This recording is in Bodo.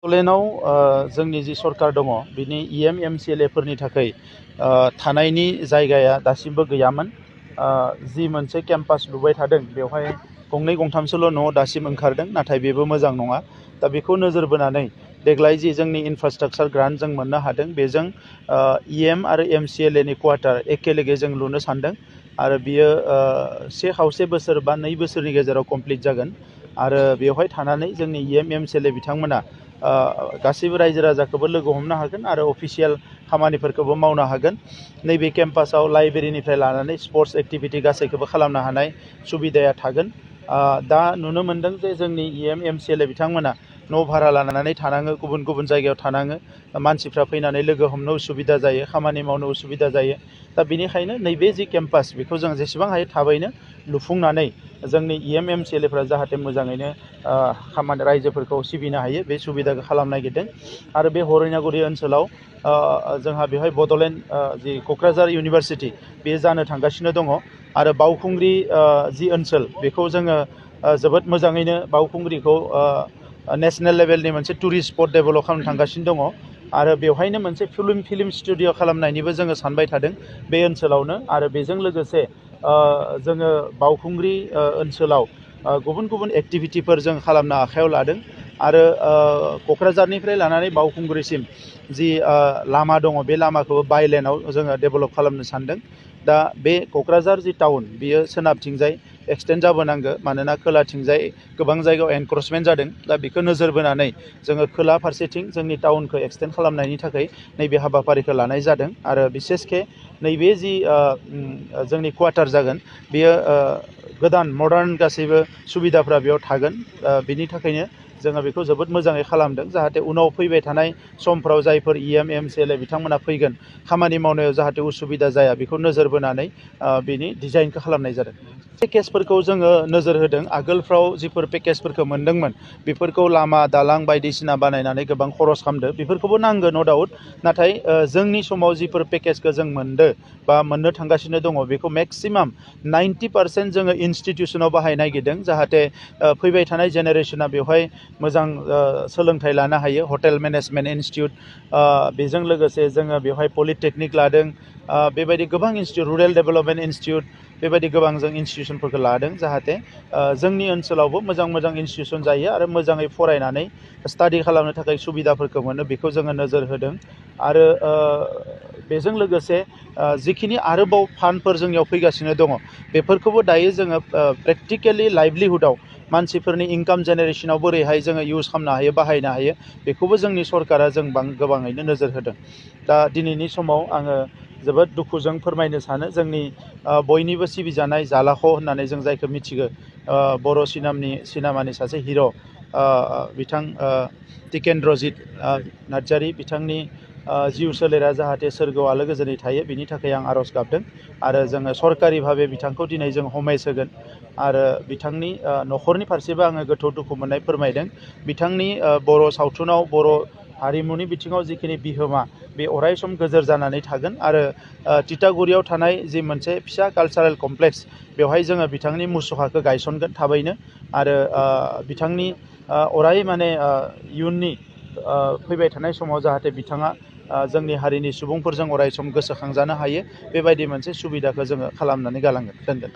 बड'लेण्डआव जोंनि जि सरकार दङ बिनि EM/MCLA फोरनि थाखाय थानायनि जायगाया दासिमबो गैयामोन। जि मोनसे केम्पास लुबाय थादों बेवहाय गंनै गंथामसोल' न' दासिम ओंखारदों, नाथाय बेबो मोजां नङा। दा बेखौ नोजोर बोनानै देग्लाय जि जोंनि इनफ्रास्ट्राक्चार ग्रान्ट जों मोननो हादों बेजों EM आरो MCLA नि क्वार्टार एखेलेगे जों लुनो सानदों आरो बियो 1.5 बोसोर बा 2 बोसोरनि गेजेराव कमप्लिट जागोन आरो बेवहाय थानानै जोंनि EM/MCLA बिथांमोना गासैबो रायजो राजाखौबो लोगो हमनो हागोन आरो अफिसियेल खामानिफोरखौबो मावनो हागोन। नैबे केम्पासाव लाइब्रेरिनिफ्राय लानानै स्पर्ट्स एक्टिभिटी गासैखौबो खालामनो हानाय सुबिदाया थागोन। दा नुनो मोनदों जे जोंनि EM/MCLA बिथांमोना न' भारा लानानै थानाङो, गुबुन गुबुन जायगायाव थानाङो, मानसिफ्रा फैनानै लोगो हमनो उसुबिदा जायो, खामानि मावनो उसुबिदा जायो। दा बेनिखायनो नैबे जि केम्पास बेखौ जों जेसेबां हायो थाबैनो लुफुंनानै जोंनि EM/MCLA फ्रा जाहाथे मोजाङैनो खामानि रायजोफोरखौ सिबिनो हायो बे सुबिदाखौ खालामनो नागिरदों। आरो बे हरिनागुरि ओनसोलाव जोंहा बेवहाय बड'लेण्ड जि क'क्राझार इउनिभारसिटि बे जानो थांगासिनो दङ आरो बावखुंग्रि जि ओनसोल बेखौ जोङो जोबोद मोजाङैनो बावखुंग्रिखौ नेशनेल लेभेलनि मोनसे टुरिस्ट स्पट डेभेलप खालामनो थांगासिनो दङ आरो बेवहायनो मोनसे फिल्म स्टुडिअ खालामनायनिबो जोङो सानबाय थादों बे ओनसोलावनो। आरो बेजों लोगोसे जोङो बावखुंग्रि ओनसोलाव गुबुन गुबुन एक्टिभिटिफोर जों खालामनो आखायाव लादों आरो क'क्राझारनिफ्राय लानानै बावखुंग्रिसिम जि लामा दङ बे लामाखौबो बाइलेनाव जोङो डेभेलप खालामनो सानदों। दा बे क'क्राझार जि टाउन बियो सोनाबथिंजाय एक्सटेन्ड जाबोनांगौ, मानोना खोलाथिंजाय गोबां जायगायाव एनक्रचमेन्ट जादों। दा बेखौ नोजोर बोनानै जोङो खोला फारसेथिं जोंनि टाउनखौ एक्सटेन्ड खालामनायनि थाखाय नैबे हाबाफारिखौ लानाय जादों आरो बिसेसके नैबे जि जोंनि क्वार्टार जागोन बेयो गोदान मडार्न गासैबो सुबिदाफ्रा बेयाव थागोन। बिनि थाखायनो जोङो बेखौ जोबोद मोजाङै खालामदों जाहाथे उनाव फैबाय थानाय समफ्राव जायफोर EM/MCLA बिथांमोना फैगोन खामानि मावनायाव जाहाथे उसुबिदा जाया बेखौ नोजोर बोनानै बिनि डिजाइनखौ खालामनाय जादों। पेकेजफोरखौ जोङो नोजोर होदों। आगोलफ्राव जिफोर पेकेजफोरखौ मोनदोंमोन बेफोरखौ लामा दालां बायदिसिना बानायनानै गोबां खरस खालामदो, बेफोरखौबो नांगौ न' डाउट। नाथाय जोंनि समाव जिफोर पेकेजखौ जों बा मोननो थांगासिनो दङ बेखौ मेक्सिमाम 90% जोङो इनस्टिटिउसनाव बाहायनो नागिरदों जाहाथे फैबाय थानाय जेनेरेसना बेवहाय मोजां सोलोंथाइ लानो हायो। हटेल मेनेजमेन्ट इनस्टिट्युट, बेजों लोगोसे जोङो बेवहाय पलिटेकनिक लादों, बेबायदि गोबां इनस्टिट्युट, रुरेल डेभेलपमेन्ट इनस्टिट्युट, बेबायदि गोबां जों इनस्टिटिउसनफोरखौ लादों जाहाथे जोंनि ओनसोलावबो मोजां मोजां इनस्टिटिउसन जायो आरो मोजाङै फरायनानै स्टाडि खालामनो थाखाय सुबिदाफोरखौ मोनो बेखौ जोङो नोजोर होदों। आरो बेजों लोगोसे जिखिनि आरोबाव फान्डफोर जोंनियाव फैगासिनो दङ बेफोरखौबो दायो जोङो प्रेक्टिकेलि लाइभलिहुडआव मानसिफोरनि इनकाम जेनेरेसनाव बोरैहाय जोङो इउज खालामनो हायो, बाहायनो हायो, बेखौबो जोंनि सरकारा गोबाङैनो नोजोर होदों। दा दिनैनि समाव आङो जोबोद दुखुजों फोरमायनो सानो जोंनि बयनिबो सिबिजानाय जालाख' होननानै जों जायखौ मिथिगौ, बर' सिनेमानि सासे हिर' बिथां टिकेन्द्रजित नार्जारी बिथांनि जिउ सोलेरा जाहाथे सोरगोआव आलो गोजोनै थायो बिनि थाखाय आं आर'ज गाबदों आरो जोङो सरकारि भाबे बिथांखौ दिनै जों हमेज होगोन आरो बिथांनि न'खरनि फारसेबो आङो गोथौ दुखु मोननाय फोरमायदों। बिथांनि बर' सावथुनाव बर' हारिमुनि बिथिङाव जिखिनि बिहोमा बे अराय सम गोजोर जानानै थागोन आरो तितागुरियाव थानाय जि मोनसे फिसा कालचारेल कमप्लेक्स बेवहाय जोङो बिथांनि मुसुखाखौ गायसनगोन थाबैनो आरो बिथांनि अराय माने इयुननि फैबाय थानाय समाव जाहाथे बिथाङा जोंनि हारिनि सुबुंफोरजों अराय सम गोसोखांजानो हायो बेबायदि मोनसे सुबिदाखौ जोङो खालामनानै दोनगोन।